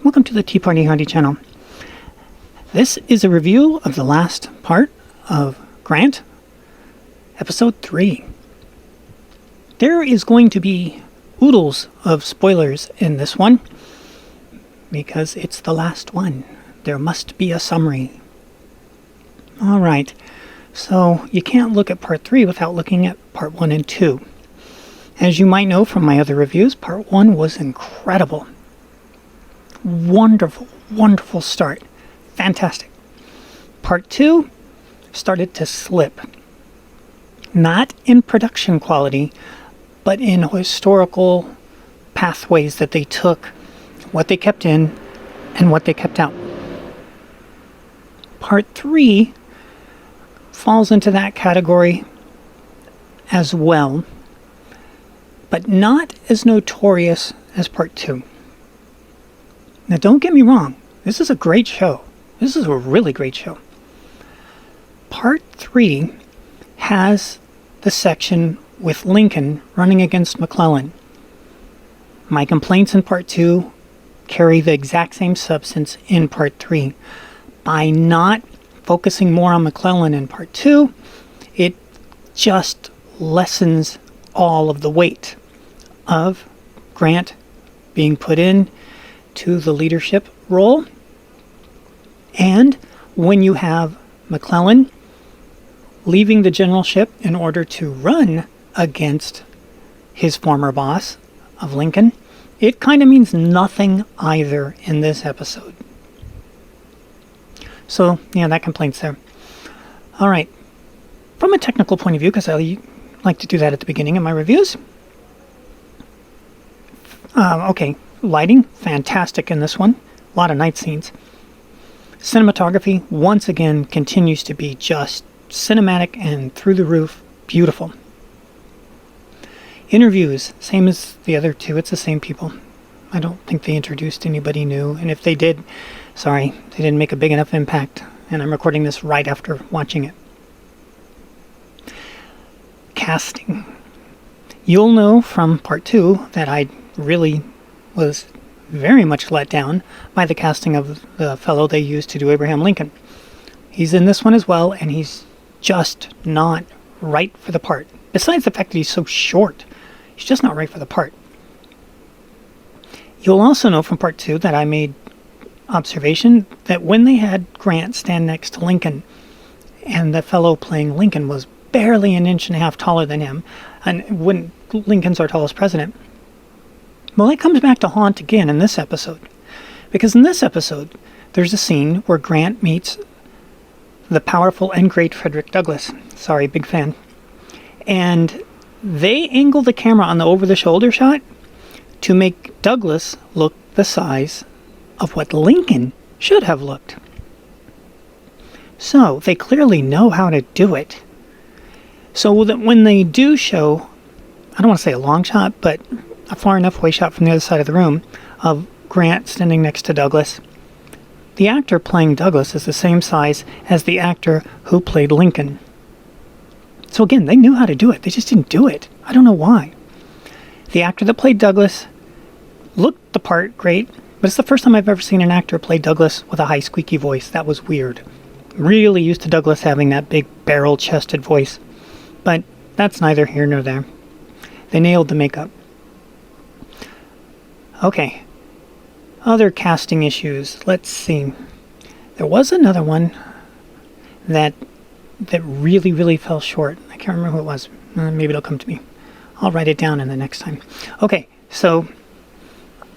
Welcome to the Tea Party Howdy channel. This is a review of the last part of Grant, episode 3. There is going to be oodles of spoilers in this one, because it's the last one. There must be a summary. Alright, so you can't look at part 3 without looking at part 1 and 2. As you might know from my other reviews, part 1 was incredible. Wonderful, wonderful start. Fantastic. Part 2 started to slip. Not in production quality, but in historical pathways that they took, what they kept in, and what they kept out. Part 3 falls into that category as well, but not as notorious as Part 2. Now, don't get me wrong. This is a great show. This is a really great show. Part 3 has the section with Lincoln running against McClellan. My complaints in Part 2 carry the exact same substance in Part 3. By not focusing more on McClellan in Part 2, it just lessens all of the weight of Grant being put in to the leadership role. And when you have McClellan leaving the generalship in order to run against his former boss of Lincoln, it kind of means nothing either in this episode. So, yeah, that complaint's there. All right. From a technical point of view, because I like to do that at the beginning of my reviews. Okay. Lighting, fantastic in this one. A lot of night scenes. Cinematography, once again, continues to be just cinematic and through the roof, beautiful. Interviews, same as the other two. It's the same people. I don't think they introduced anybody new. And if they did, sorry, they didn't make a big enough impact. And I'm recording this right after watching it. Casting. You'll know from Part 2 that I really was very much let down by the casting of the fellow they used to do Abraham Lincoln. He's in this one as well, and he's just not right for the part. Besides the fact that he's so short, he's just not right for the part. You'll also know from Part 2 that I made observation that when they had Grant stand next to Lincoln, and the fellow playing Lincoln was barely an inch and a half taller than him, and when Lincoln's our tallest president, well, it comes back to haunt again in this episode. Because in this episode, there's a scene where Grant meets the powerful and great Frederick Douglass. Sorry, big fan. And they angle the camera on the over-the-shoulder shot to make Douglass look the size of what Lincoln should have looked. So, they clearly know how to do it. So that when they do show, I don't want to say a long shot, but a far enough away shot from the other side of the room of Grant standing next to Douglass, the actor playing Douglass is the same size as the actor who played Lincoln. So again, they knew how to do it. They just didn't do it. I don't know why. The actor that played Douglass looked the part great, but it's the first time I've ever seen an actor play Douglass with a high squeaky voice. That was weird. Really used to Douglass having that big barrel-chested voice. But that's neither here nor there. They nailed the makeup. Okay. Other casting issues. Let's see. There was another one that really, really fell short. I can't remember who it was. Maybe it'll come to me. I'll write it down in the next time. Okay, so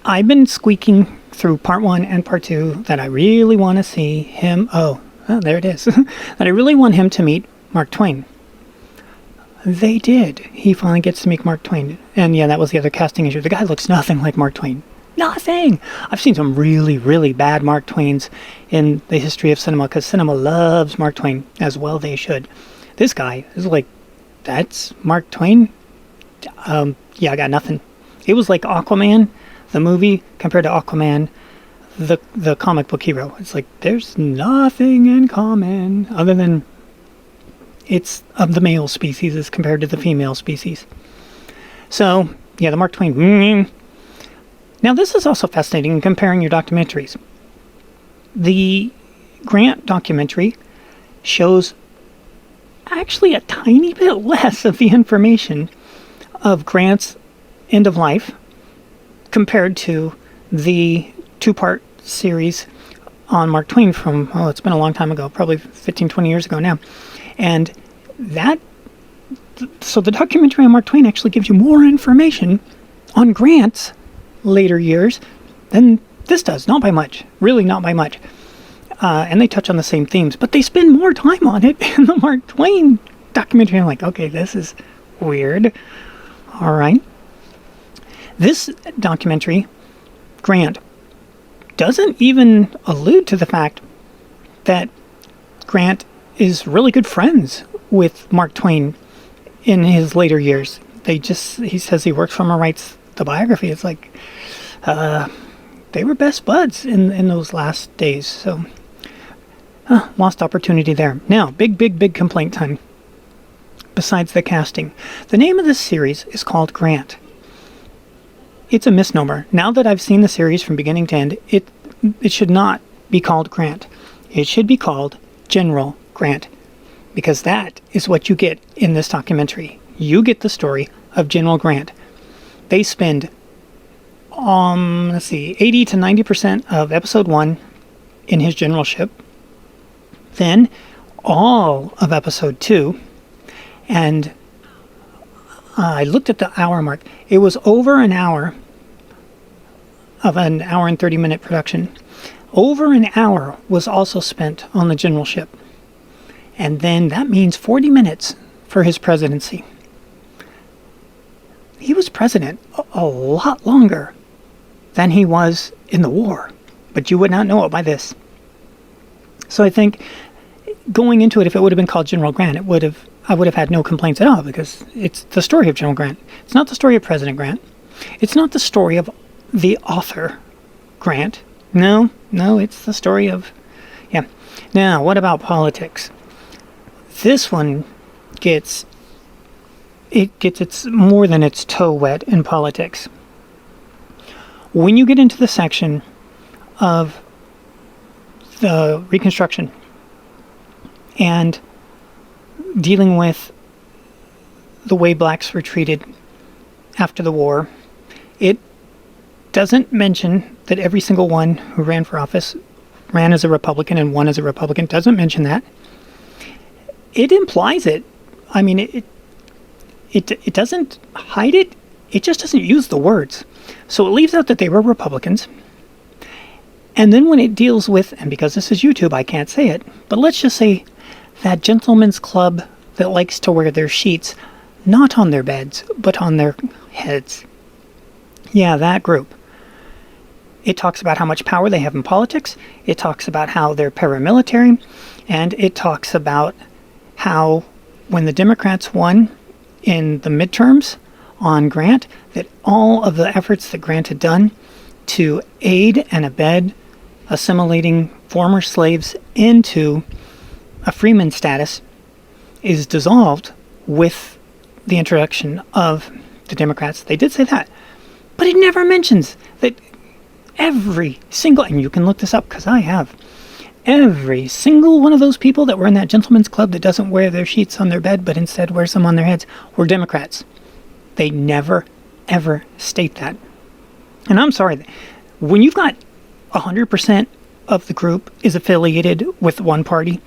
I've been squeaking through Part 1 and Part 2 that I really want to see him... Oh, there it is. That I really want him to meet Mark Twain. They did. He finally gets to meet Mark Twain. And yeah, that was the other casting issue. The guy looks nothing like Mark Twain. Nothing! I've seen some really, really bad Mark Twains in the history of cinema, because cinema loves Mark Twain, as well they should. This guy is like, that's Mark Twain? Yeah, I got nothing. It was like Aquaman, the movie, compared to Aquaman, the comic book hero. It's like, there's nothing in common, other than it's of the male species as compared to the female species. So, yeah, the Mark Twain. Now, this is also fascinating in comparing your documentaries. The Grant documentary shows actually a tiny bit less of the information of Grant's end of life compared to the two-part series on Mark Twain from, it's been a long time ago, probably 15, 20 years ago now. And so the documentary on Mark Twain actually gives you more information on Grant's later years than this does. Not by much. Really not by much. And they touch on the same themes, but they spend more time on it in the Mark Twain documentary. I'm like, okay, this is weird. All right. This documentary, Grant, doesn't even allude to the fact that Grant is really good friends with Mark Twain in his later years. He says he works for him and writes the biography. It's like, they were best buds in those last days. So, lost opportunity there. Now, big complaint time. Besides the casting. The name of this series is called Grant. It's a misnomer. Now that I've seen the series from beginning to end, it should not be called Grant. It should be called General Grant. Because that is what you get in this documentary. You get the story of General Grant. They spend 80 to 90% of episode 1 in his generalship. Then all of episode 2. And I looked at the hour mark. It was over an hour of an hour and 30-minute production. Over an hour was also spent on the generalship. And then that means 40 minutes for his presidency. He was president a lot longer than he was in the war. But you would not know it by this. So I think going into it, if it would have been called General Grant, I would have had no complaints at all, because it's the story of General Grant. It's not the story of President Grant. It's not the story of the author Grant. No, it's the story of, yeah. Now, what about politics? This one gets its more than its toe wet in politics. When you get into the section of the Reconstruction and dealing with the way blacks were treated after the war, it doesn't mention that every single one who ran for office ran as a Republican and won as a Republican. Doesn't mention that. It implies it. I mean, it doesn't hide it. It just doesn't use the words. So it leaves out that they were Republicans. And then when it deals with, and because this is YouTube, I can't say it, but let's just say that gentleman's club that likes to wear their sheets not on their beds, but on their heads. Yeah, that group. It talks about how much power they have in politics. It talks about how they're paramilitary. And it talks about how when the Democrats won in the midterms on Grant, that all of the efforts that Grant had done to aid and abet assimilating former slaves into a freeman status is dissolved with the introduction of the Democrats. They did say that. But it never mentions that every single, and you can look this up because I have, every single one of those people that were in that gentleman's club that doesn't wear their sheets on their bed but instead wears them on their heads were Democrats. They never, ever state that. And I'm sorry, when you've got 100% of the group is affiliated with one party,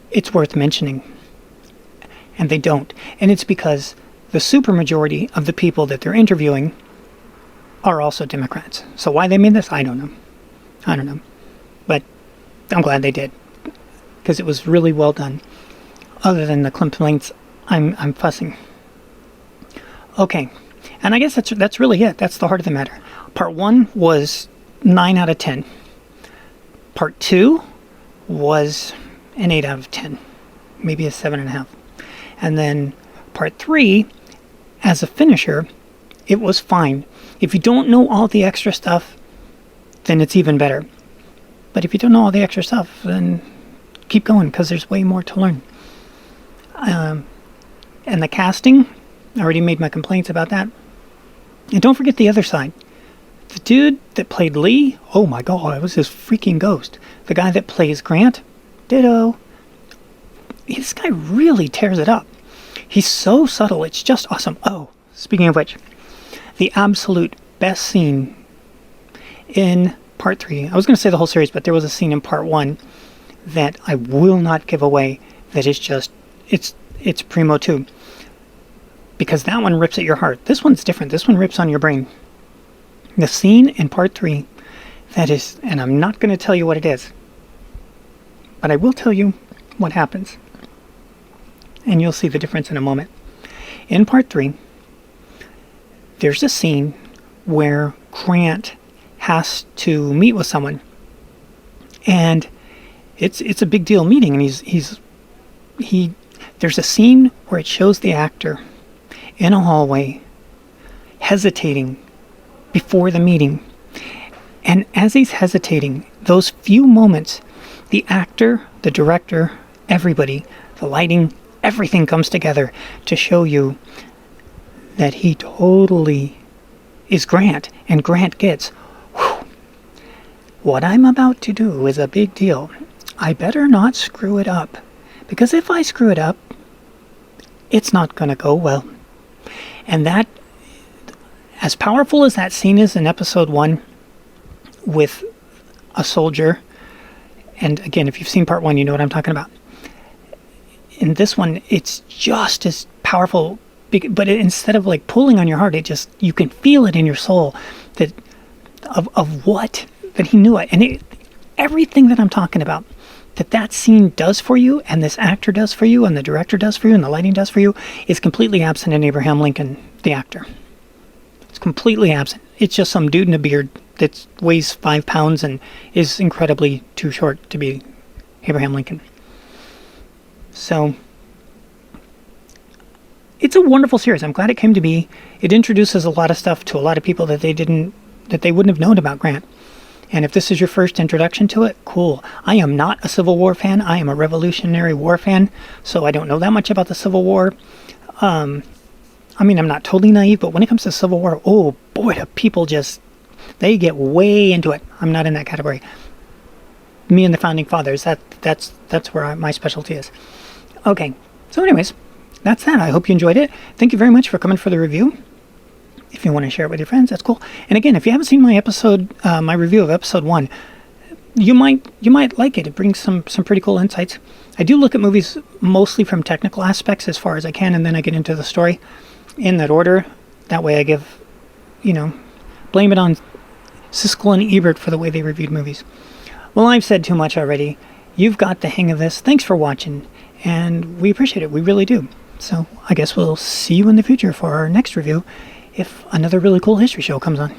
it's worth mentioning. And they don't. And it's because the supermajority of the people that they're interviewing are also Democrats. So why they made this, I don't know. But I'm glad they did, because it was really well done. Other than the complaints, I'm fussing. Okay, and I guess that's really it. That's the heart of the matter. Part 1 was 9 out of 10. Part 2 was an 8 out of 10, maybe a 7.5. And then part 3, as a finisher, it was fine. If you don't know all the extra stuff, then it's even better. But if you don't know all the extra stuff, then keep going, because there's way more to learn. And the casting, I already made my complaints about that. And don't forget the other side. The dude that played Lee, oh my god, it was his freaking ghost. The guy that plays Grant, ditto. This guy really tears it up. He's so subtle, it's just awesome. Oh, speaking of which, the absolute best scene in part 3, I was going to say the whole series, but there was a scene in part 1 that I will not give away, that is just, it's primo too. Because that one rips at your heart. This one's different. This one rips on your brain. The scene in part 3, that is, and I'm not going to tell you what it is, but I will tell you what happens. And you'll see the difference in a moment. In part 3, there's a scene where Grant has to meet with someone. And it's a big deal meeting, and there's a scene where it shows the actor in a hallway hesitating before the meeting. And as he's hesitating, those few moments, the actor, the director, everybody, the lighting, everything comes together to show you that he totally is Grant, and Grant gets, whew, what I'm about to do is a big deal. I better not screw it up, because if I screw it up, it's not going to go well. And that, as powerful as that scene is in episode 1 with a soldier, and again, if you've seen part 1, you know what I'm talking about. In this one, it's just as powerful, but instead of like pulling on your heart, you can feel it in your soul that that he knew it. And everything that I'm talking about, that scene does for you, and this actor does for you, and the director does for you, and the lighting does for you, is completely absent in Abraham Lincoln, the actor. It's completely absent. It's just some dude in a beard that weighs 5 pounds and is incredibly too short to be Abraham Lincoln. So, it's a wonderful series. I'm glad it came to be. It introduces a lot of stuff to a lot of people that they wouldn't have known about Grant. And if this is your first introduction to it, cool. I am not a Civil War fan. I am a Revolutionary War fan, so I don't know that much about the Civil War. I'm not totally naive, but when it comes to Civil War, oh boy, do people they get way into it. I'm not in that category. Me and the Founding Fathers, that's where my specialty is. Okay, so anyways, that's that. I hope you enjoyed it. Thank you very much for coming for the review. If you want to share it with your friends, that's cool. And again, if you haven't seen my review of episode 1, you might like it. It brings some pretty cool insights. I do look at movies mostly from technical aspects as far as I can, and then I get into the story in that order. That way I give, blame it on Siskel and Ebert for the way they reviewed movies. Well, I've said too much already. You've got the hang of this. Thanks for watching, and we appreciate it. We really do. So I guess we'll see you in the future for our next review, if another really cool history show comes on.